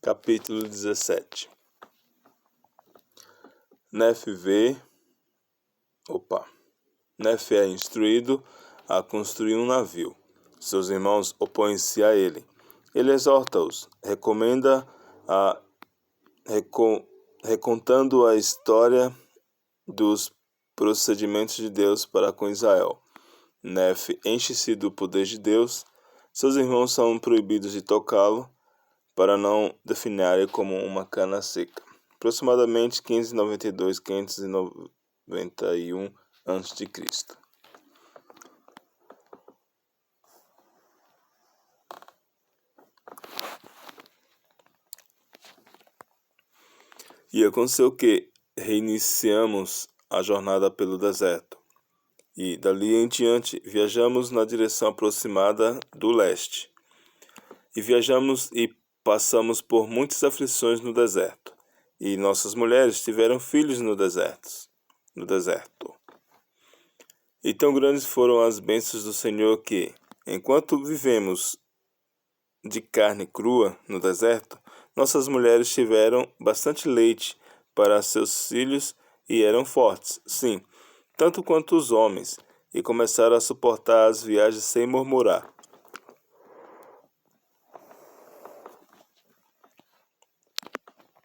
Capítulo 17. Nefe é instruído a construir um navio. Seus irmãos opõem-se a ele. Ele exorta-os, recontando a história dos procedimentos de Deus para com Israel. Nefe enche-se do poder de Deus. Seus irmãos são proibidos de tocá-lo para não definharem como uma cana seca. Aproximadamente 592, 591 a.C. E aconteceu que reiniciamos a jornada pelo deserto, e dali em diante viajamos na direção aproximada do leste. E viajamos e passamos por muitas aflições no deserto, e nossas mulheres tiveram filhos no deserto. E tão grandes foram as bênçãos do Senhor que, enquanto vivemos de carne crua no deserto, nossas mulheres tiveram bastante leite para seus filhos e eram fortes, sim, tanto quanto os homens, e começaram a suportar as viagens sem murmurar.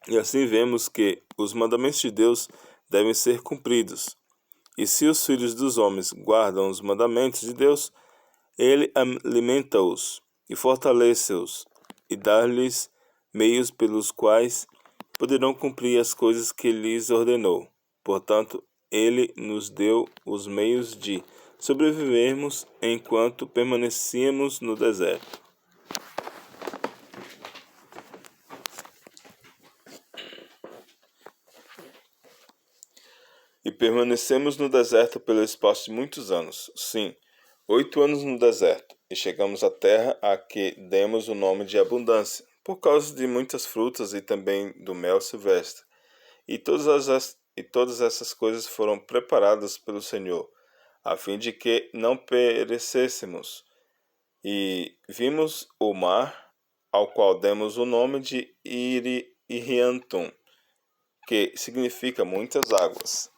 E assim vemos que os mandamentos de Deus devem ser cumpridos. E se os filhos dos homens guardam os mandamentos de Deus, ele alimenta-os e fortalece-os, e dá-lhes meios pelos quais poderão cumprir as coisas que lhes ordenou. Portanto, ele nos deu os meios de sobrevivermos enquanto permanecíamos no deserto. E permanecemos no deserto pelo espaço de muitos anos. Sim, 8 anos no deserto. E chegamos à terra a que demos o nome de abundância, por causa de muitas frutas e também do mel silvestre. E todas essas coisas foram preparadas pelo Senhor, a fim de que não perecêssemos. E vimos o mar, ao qual demos o nome de Iriantum, que significa muitas águas.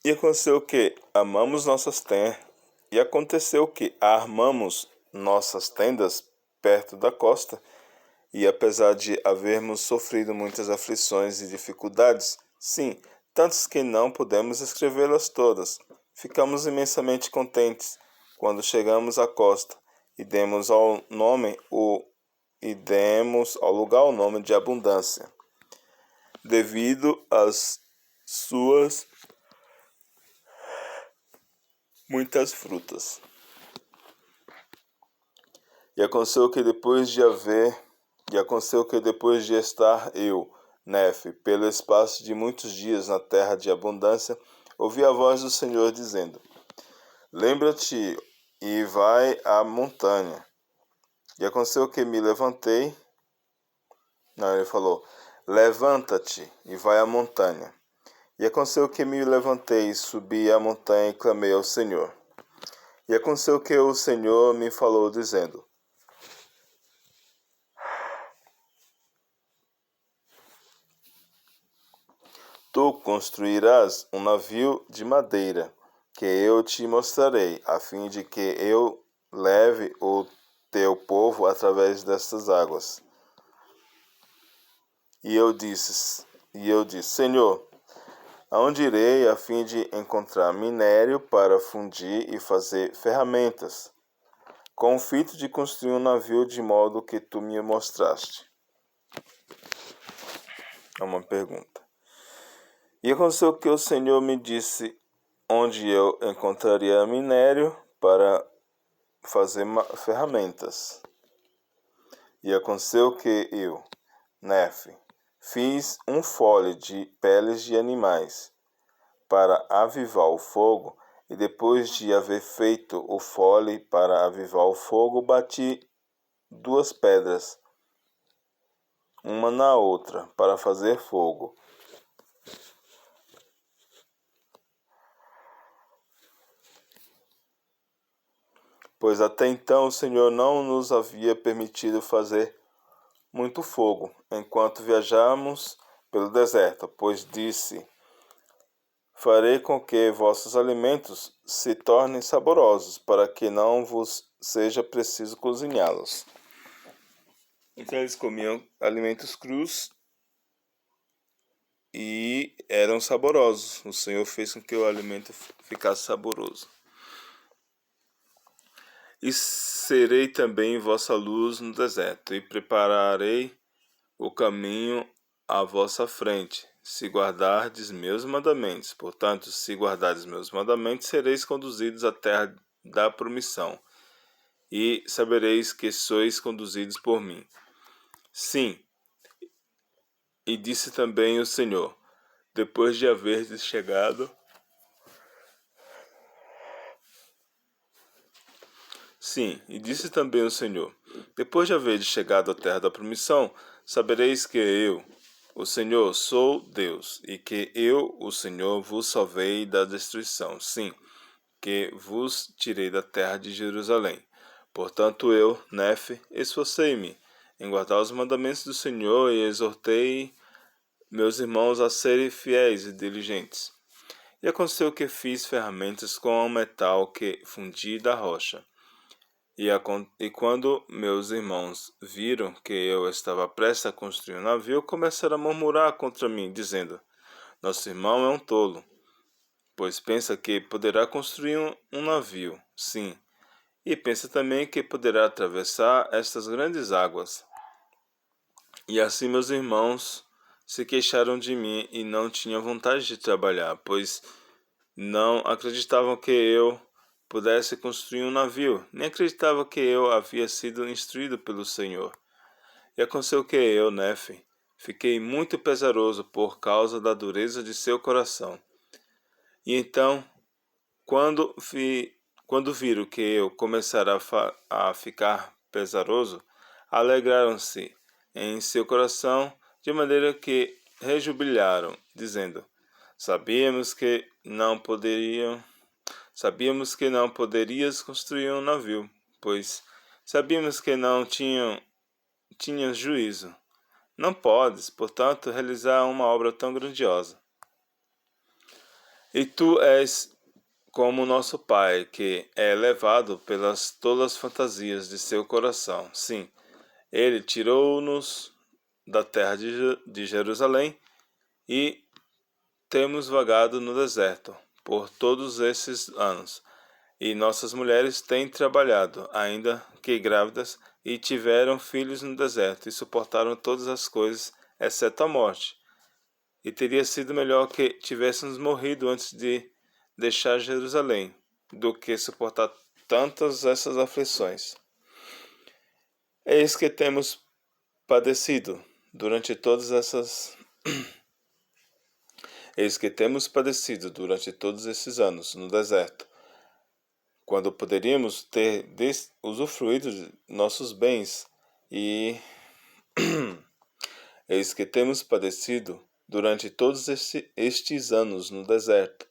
E aconteceu que armamos nossas tendas perto da costa, e apesar de havermos sofrido muitas aflições e dificuldades, sim, tantas que não podemos escrevê-las todas, ficamos imensamente contentes quando chegamos à costa e demos ao lugar o nome de abundância, devido às suas muitas frutas. E aconteceu que depois de estar eu, Nefe, pelo espaço de muitos dias na terra de abundância, ouvi a voz do Senhor dizendo: Lembra-te e vai à montanha. E aconteceu que me levantei. Não, ele falou: Levanta-te e vai à montanha. E aconteceu que me levantei, subi a montanha e clamei ao Senhor. E aconteceu que o Senhor me falou, dizendo: Tu construirás um navio de madeira, que eu te mostrarei, a fim de que eu leve o teu povo através destas águas. E eu disse, Senhor, aonde irei a fim de encontrar minério para fundir e fazer ferramentas, com o fito de construir um navio de modo que tu me mostraste? É uma pergunta. E aconteceu que o Senhor me disse onde eu encontraria minério para fazer ferramentas. E aconteceu que eu, Nefe, fiz um fole de peles de animais para avivar o fogo, e depois de haver feito o fole para avivar o fogo, bati 2 pedras, uma na outra, para fazer fogo. pois até então o Senhor não nos havia permitido fazer muito fogo, enquanto viajamos pelo deserto, pois disse: farei com que vossos alimentos se tornem saborosos, para que não vos seja preciso cozinhá-los. Então eles comiam alimentos crus e eram saborosos. O Senhor fez com que o alimento ficasse saboroso. E serei também vossa luz no deserto, e prepararei o caminho à vossa frente, se guardardes meus mandamentos. Portanto, se guardardes meus mandamentos, sereis conduzidos à terra da promissão, e sabereis que sois conduzidos por mim. Sim, e disse também o Senhor, depois de haverdes chegado... Sim, e disse também o Senhor, depois de haverdes chegado à terra da promissão, sabereis que eu, o Senhor, sou Deus, e que eu, o Senhor, vos salvei da destruição. Sim, que vos tirei da terra de Jerusalém. Portanto eu, Nefe, esforcei-me em guardar os mandamentos do Senhor e exortei meus irmãos a serem fiéis e diligentes. E aconteceu que fiz ferramentas com o metal que fundi da rocha. E quando meus irmãos viram que eu estava prestes a construir um navio, começaram a murmurar contra mim, dizendo: nosso irmão é um tolo, pois pensa que poderá construir um navio, sim, e pensa também que poderá atravessar estas grandes águas. E assim meus irmãos se queixaram de mim e não tinham vontade de trabalhar, pois não acreditavam que eu pudesse construir um navio, nem acreditavam que eu havia sido instruído pelo Senhor. E aconteceu que eu, Nefe, fiquei muito pesaroso por causa da dureza de seu coração. E então, quando viram que eu começara a ficar pesaroso, alegraram-se em seu coração, de maneira que rejubilaram, dizendo: Sabíamos que não poderias construir um navio, pois sabíamos que não tinhas juízo. Não podes, portanto, realizar uma obra tão grandiosa. E tu és como nosso pai, que é levado pelas tolas fantasias de seu coração. Sim, ele tirou-nos da terra de Jerusalém e temos vagado no deserto por todos esses anos, e nossas mulheres têm trabalhado, ainda que grávidas, e tiveram filhos no deserto, e suportaram todas as coisas, exceto a morte. E teria sido melhor que tivéssemos morrido antes de deixar Jerusalém, do que suportar tantas essas aflições. Eis que temos padecido durante todas essas Eis que temos padecido durante todos esses anos no deserto, quando poderíamos ter usufruído de nossos bens, e eis que temos padecido durante todos estes anos no deserto.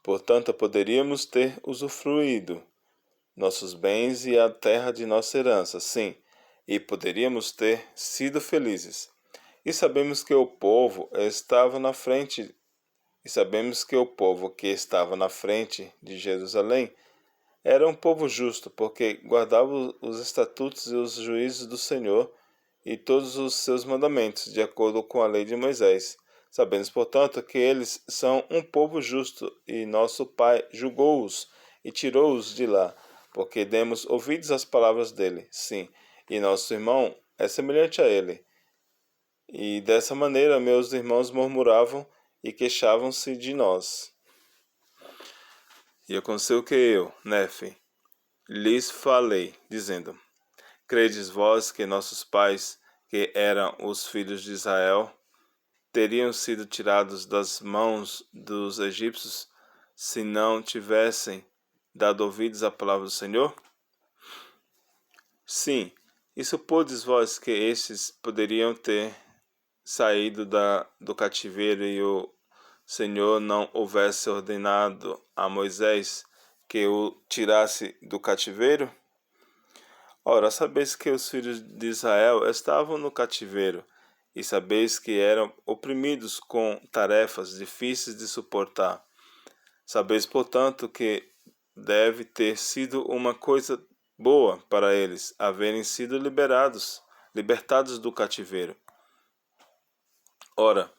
Portanto, poderíamos ter usufruído nossos bens e a terra de nossa herança, sim, e poderíamos ter sido felizes. E sabemos que o povo que estava na frente de Jerusalém era um povo justo, porque guardava os estatutos e os juízos do Senhor e todos os seus mandamentos, de acordo com a lei de Moisés. Sabemos, portanto, que eles são um povo justo, e nosso Pai julgou-os e tirou-os de lá, porque demos ouvidos às palavras dele. Sim, e nosso irmão é semelhante a ele. E dessa maneira meus irmãos murmuravam e queixavam-se de nós. E aconteceu que eu, Nefe, lhes falei, dizendo: credes vós que nossos pais, que eram os filhos de Israel, teriam sido tirados das mãos dos egípcios, se não tivessem dado ouvidos à palavra do Senhor? Sim, e supodes vós que estes poderiam ter saído do cativeiro e o Senhor não houvesse ordenado a Moisés que o tirasse do cativeiro? Ora, sabeis que os filhos de Israel estavam no cativeiro, e sabeis que eram oprimidos com tarefas difíceis de suportar. Sabeis, portanto, que deve ter sido uma coisa boa para eles haverem sido libertados do cativeiro. Ora,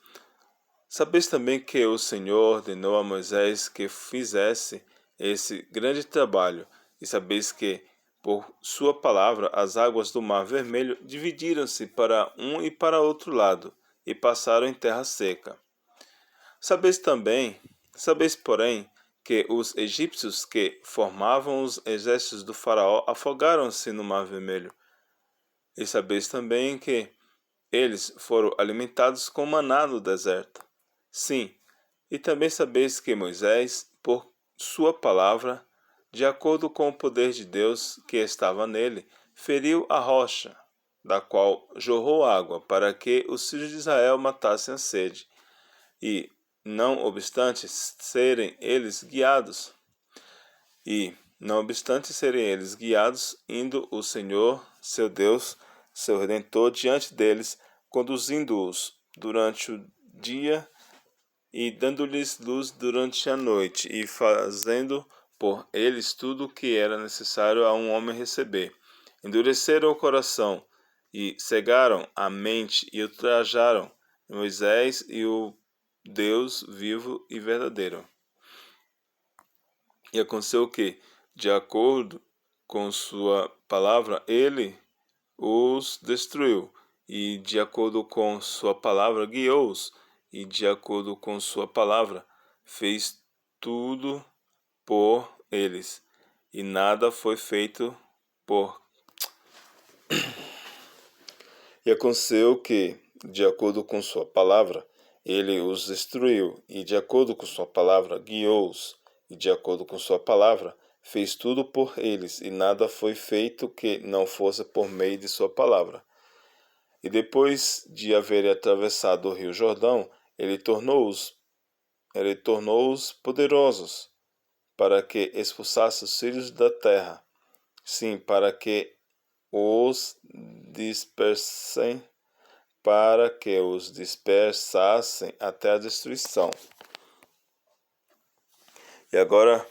sabeis também que o Senhor ordenou a Moisés que fizesse esse grande trabalho, e sabeis que, por sua palavra, as águas do Mar Vermelho dividiram-se para um e para outro lado, e passaram em terra seca. Sabeis, porém, que os egípcios que formavam os exércitos do faraó afogaram-se no Mar Vermelho. E sabeis também que eles foram alimentados com maná no deserto. Sim, e também sabeis que Moisés, por sua palavra, de acordo com o poder de Deus que estava nele, feriu a rocha, da qual jorrou água, para que os filhos de Israel matassem a sede. E, não obstante serem eles guiados, indo o Senhor, seu Deus, seu Redentor, diante deles, conduzindo-os durante o dia e dando-lhes luz durante a noite, e fazendo por eles tudo o que era necessário a um homem receber. Endureceram o coração, e cegaram a mente, e ultrajaram Moisés e o Deus vivo e verdadeiro. E aconteceu que, de acordo com sua palavra, ele os destruiu, e de acordo com sua palavra guiou-os, e de acordo com sua palavra fez tudo por eles, e nada foi feito por. E aconteceu que, de acordo com sua palavra, ele os destruiu, e de acordo com sua palavra guiou-os, e de acordo com sua palavra fez tudo por eles, e nada foi feito que não fosse por meio de sua palavra. E depois de haverem atravessado o rio Jordão, ele tornou-os poderosos, para que expulsasse os filhos da terra, sim, para que os dispersassem até a destruição. E agora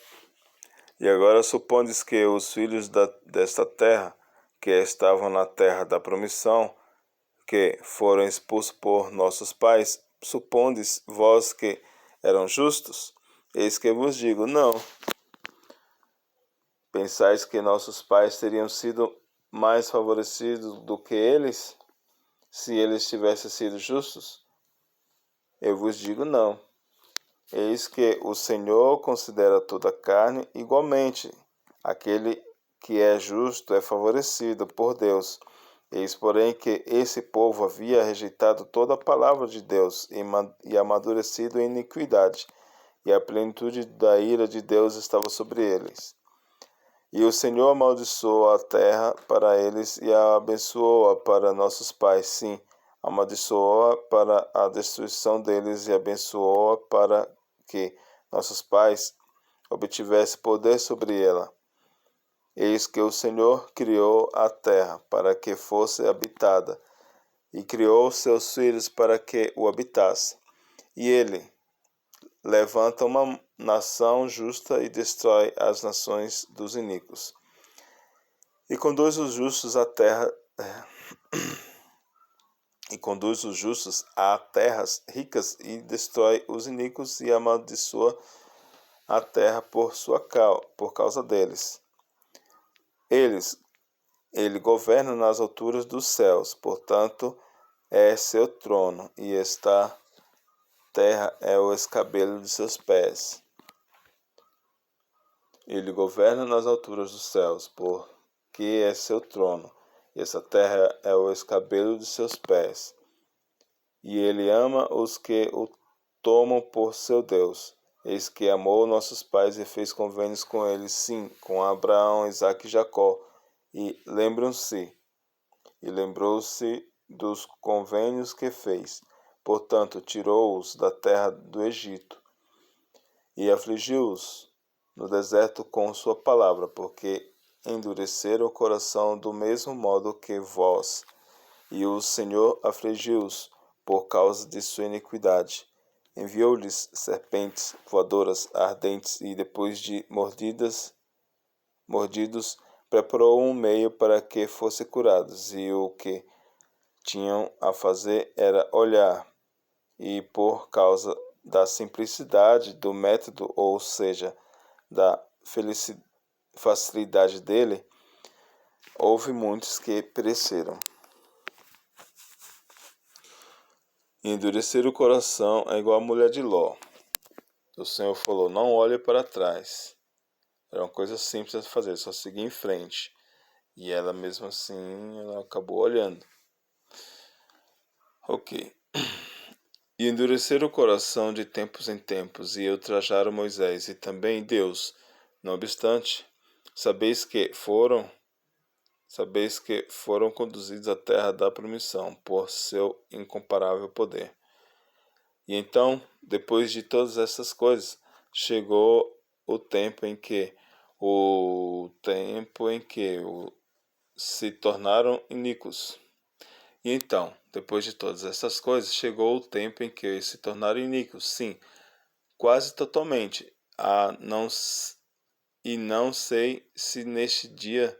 supondes que os filhos desta terra, que estavam na terra da promissão, que foram expulsos por nossos pais, supondes vós que eram justos? Eis que vos digo, não. Pensais que nossos pais teriam sido mais favorecidos do que eles, se eles tivessem sido justos? Eu vos digo, não. Eis que o Senhor considera toda a carne igualmente. Aquele que é justo é favorecido por Deus. Eis, porém, que esse povo havia rejeitado toda a palavra de Deus e amadurecido em iniquidade, e a plenitude da ira de Deus estava sobre eles. E o Senhor amaldiçoou a terra para eles e a abençoou-a para nossos pais. Sim, amaldiçoou-a para a destruição deles e abençoou-a para que nossos pais obtivessem poder sobre ela. Eis que o Senhor criou a terra para que fosse habitada, e criou seus filhos para que o habitassem. E ele levanta uma nação justa e destrói as nações dos iníquos. E conduz os justos à terra a terras ricas, e destrói os iníquos e amaldiçoa a terra por causa deles. Ele governa nas alturas dos céus, portanto é seu trono, e esta terra é o escabelo de seus pés. Ele governa nas alturas dos céus, porque é seu trono, e essa terra é o escabelo de seus pés. E ele ama os que o tomam por seu Deus. Eis que amou nossos pais e fez convênios com eles, sim, com Abraão, Isaque e Jacó. E lembrou-se dos convênios que fez. Portanto, tirou-os da terra do Egito e afligiu-os no deserto com sua palavra, porque endureceram o coração do mesmo modo que vós, e o Senhor afligiu-os por causa de sua iniquidade. Enviou-lhes serpentes voadoras ardentes, e depois de mordidos, preparou um meio para que fossem curados, e o que tinham a fazer era olhar, e por causa da simplicidade do método, ou seja, da facilidade dele, houve muitos que pereceram. Endurecer o coração é igual a mulher de Ló. O Senhor falou, não olhe para trás. Era uma coisa simples de fazer, só seguir em frente. E ela mesmo assim, ela acabou olhando. Ok. E endurecer o coração de tempos em tempos, e ultrajaram Moisés e também Deus. Não obstante, sabeis que foram conduzidos à terra da promissão por seu incomparável poder. E então, depois de todas essas coisas, chegou o tempo em que se tornaram iníquos. E então, depois de todas essas coisas, chegou o tempo em que se tornaram iníquos, sim, quase totalmente. E não sei se neste dia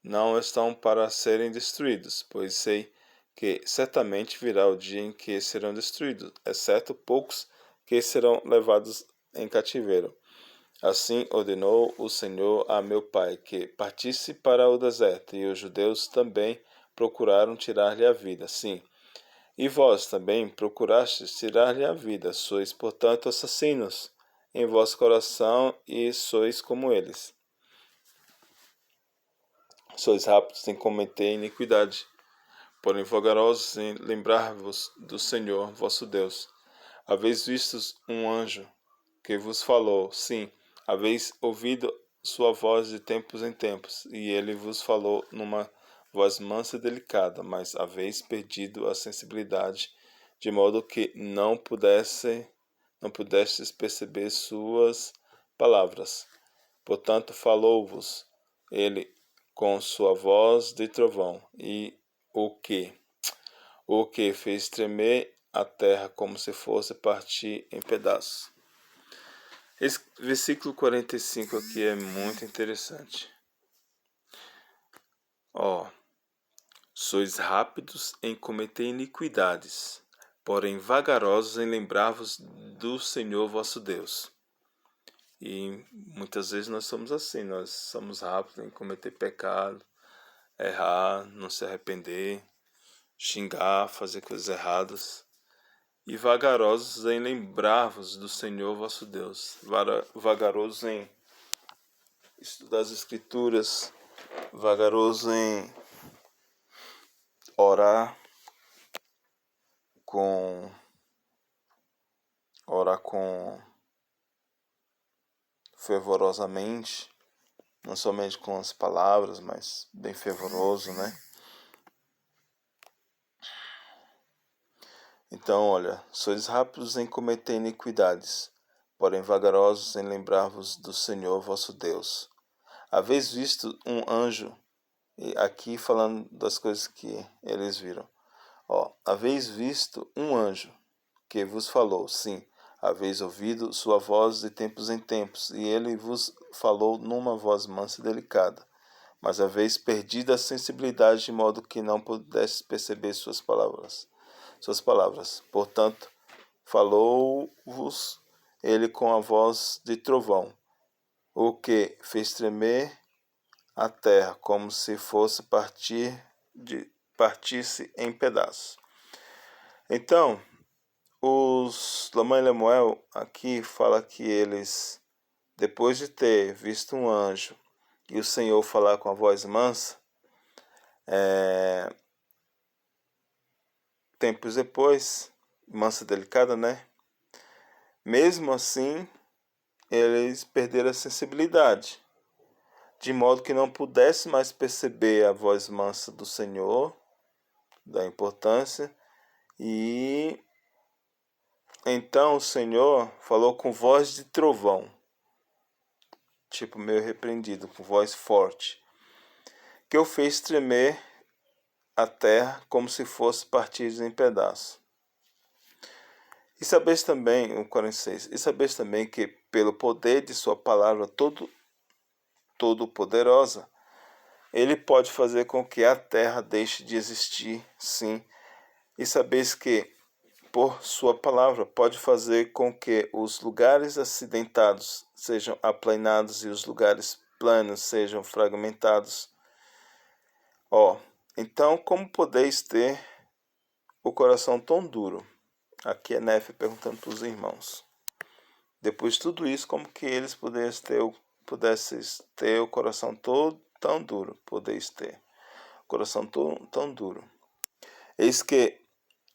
não estão para serem destruídos, pois sei que certamente virá o dia em que serão destruídos, exceto poucos que serão levados em cativeiro. Assim ordenou o Senhor a meu pai que partisse para o deserto, e os judeus também procuraram tirar-lhe a vida. Sim, e vós também procurastes tirar-lhe a vida. Sois, portanto, assassinos em vosso coração, e sois como eles. Sois rápidos em cometer iniquidade, porém vagarosos em lembrar-vos do Senhor vosso Deus. Haveis visto um anjo que vos falou, sim, haveis ouvido sua voz de tempos em tempos, e ele vos falou numa voz mansa e delicada, mas haveis perdido a sensibilidade, de modo que não pudestes perceber suas palavras. Portanto, falou-vos ele com sua voz de trovão, e o que? O que fez tremer a terra como se fosse partir em pedaços. Esse versículo 45 aqui é muito interessante. Sois rápidos em cometer iniquidades, porém vagarosos em lembrar-vos do Senhor vosso Deus. E muitas vezes nós somos assim, nós somos rápidos em cometer pecado, errar, não se arrepender, xingar, fazer coisas erradas, e vagarosos em lembrar-vos do Senhor vosso Deus, vagarosos em estudar as Escrituras, vagaroso em orar com fervorosamente, não somente com as palavras, mas bem fervoroso, né? Então, olha, sois rápidos em cometer iniquidades, porém vagarosos em lembrar-vos do Senhor vosso Deus. Haveis visto um anjo, e aqui falando das coisas que eles viram. Haveis visto um anjo que vos falou, sim, haveis ouvido sua voz de tempos em tempos, e ele vos falou numa voz mansa e delicada, mas haveis perdido a sensibilidade de modo que não pudestes perceber suas palavras. Portanto, falou-vos ele com a voz de trovão, o que fez tremer a terra como se fosse partisse em pedaços. Então, os Lamã e Lemuel aqui fala que eles, depois de ter visto um anjo e o Senhor falar com a voz mansa, tempos depois, mansa e delicada, né? Mesmo assim, eles perderam a sensibilidade, de modo que não pudesse mais perceber a voz mansa do Senhor, da importância, e então o Senhor falou com voz de trovão. tipo meio repreendido, com voz forte, que o fez tremer a terra como se fosse partida em pedaços. E sabeis também, o 46, e sabeis também que pelo poder de sua palavra todo poderosa, ele pode fazer com que a terra deixe de existir, sim. E sabeis que por sua palavra pode fazer com que os lugares acidentados sejam aplanados e os lugares planos sejam fragmentados. Então como podeis ter o coração tão duro? Aqui é Nefe perguntando para os irmãos. Depois de tudo isso, como que eles pudessem ter o coração todo tão duro? Podeis ter o coração tão duro. Eis que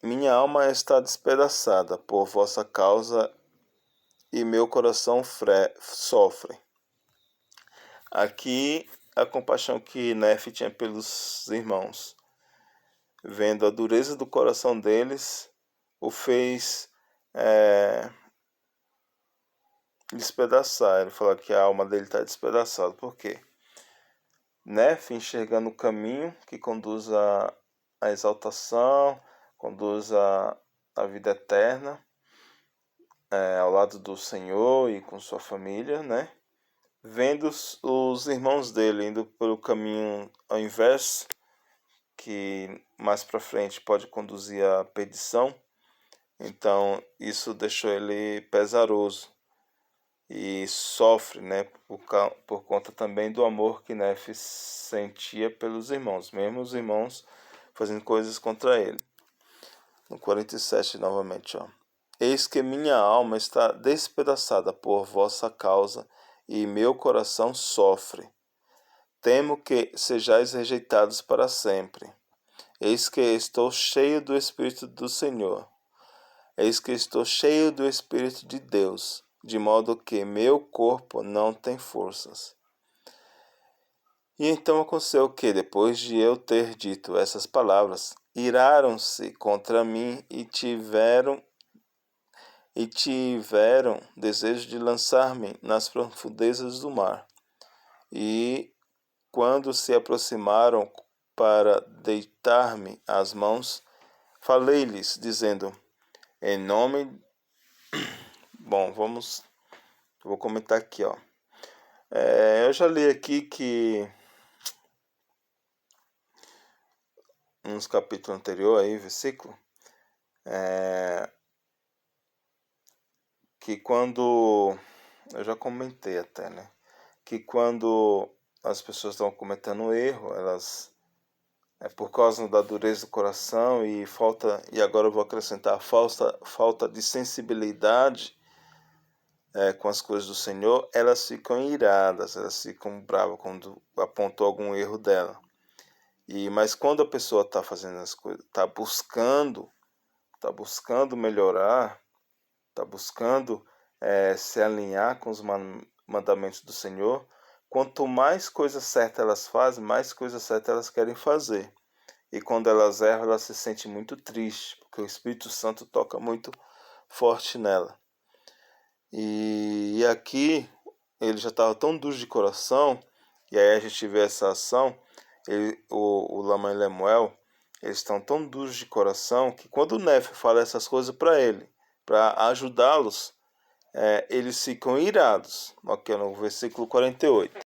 minha alma está despedaçada por vossa causa e meu coração sofre. Aqui a compaixão que Nefe tinha pelos irmãos, vendo a dureza do coração deles, o fez despedaçar. Ele falou que a alma dele está despedaçada. Por quê? Nefe enxergando o caminho que conduz à exaltação, conduz à vida eterna, ao lado do Senhor e com sua família, né? Vendo os irmãos dele indo pelo caminho ao inverso, que mais para frente pode conduzir à perdição. Então isso deixou ele pesaroso e sofre, né, por conta também do amor que Nefe sentia pelos irmãos, mesmo os irmãos fazendo coisas contra ele. No 47 novamente, Eis que minha alma está despedaçada por vossa causa e meu coração sofre. Temo que sejais rejeitados para sempre. Eis que estou cheio do Espírito do Senhor. Eis que estou cheio do Espírito de Deus, de modo que meu corpo não tem forças. E então aconteceu que, depois de eu ter dito essas palavras, iraram-se contra mim e tiveram desejo de lançar-me nas profundezas do mar. E quando se aproximaram para deitar-me as mãos, falei-lhes, dizendo, em nome... Bom, vou comentar aqui, eu já li aqui que nos capítulos anteriores, aí, versículo, que quando, eu já comentei até, né, que quando as pessoas estão cometendo erro, elas, por causa da dureza do coração e agora eu vou acrescentar, falta de sensibilidade com as coisas do Senhor, elas ficam iradas, elas ficam bravas quando apontou algum erro dela. Mas quando a pessoa está fazendo as coisas, está buscando melhorar, está buscando se alinhar com os mandamentos do Senhor, quanto mais coisas certas elas fazem, mais coisas certas elas querem fazer. E quando elas erram, elas se sentem muito tristes, porque o Espírito Santo toca muito forte nela. E aqui ele já estava tão duro de coração, e aí a gente vê essa ação, o Laman e Lemuel, eles estão tão duros de coração que quando o Nefe fala essas coisas para ele, para ajudá-los, eles ficam irados. Aqui no versículo 48.